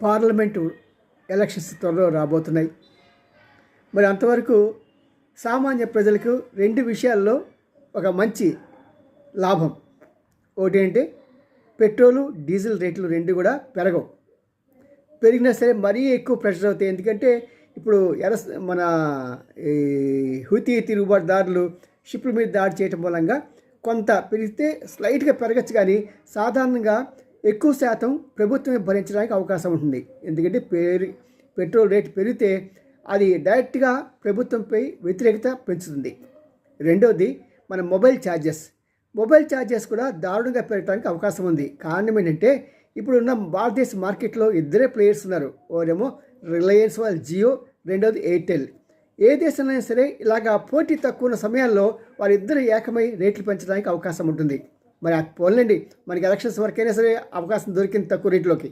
Parliament elections త్వరలో రాబోతున్నాయి. మరి అంతవరకు సామాన్య ప్రజలకు రెండు విషయాల్లో ఒక మంచి లాభం. ఒకటి అంటే పెట్రోలు డీజిల్ రేట్లు రెండు కూడా పెరగవు. పెరిగినా సరే మరీ ఎక్కువ ప్రెషర్ అవుతాయి. ఎందుకంటే ఇప్పుడు మన ఈ హూతీ తిరుగుబాటుదారులు షిప్ల మీద దాడి చేయటం మూలంగా కొంత పెరిగితే స్లైట్గా పెరగచ్చు, కానీ సాధారణంగా ఎక్కువ శాతం ప్రభుత్వమే భరించడానికి అవకాశం ఉంటుంది. ఎందుకంటే పెట్రోల్ రేటు పెరిగితే అది డైరెక్ట్గా ప్రభుత్వంపై వ్యతిరేకత పెంచుతుంది. రెండవది మన మొబైల్ ఛార్జెస్ కూడా దారుణంగా పెరగడానికి అవకాశం ఉంది. కారణం ఏంటంటే ఇప్పుడున్న భారతదేశ మార్కెట్లో ఇద్దరే ప్లేయర్స్ ఉన్నారు. ఒకరేమో రిలయన్స్ వాళ్ళ జియో, రెండవది ఎయిర్టెల్. ఏ దేశంలో అయినా సరే ఇలాగా పోటీ తక్కువ ఉన్న సమయాల్లో వారిద్దరు ఏకమై రేట్లు పెంచడానికి అవకాశం ఉంటుంది. మరి పోలండి, మనకి ఎలక్షన్స్ వరకైనా సరే అవకాశం దొరికింది తక్కువ రేట్లోకి.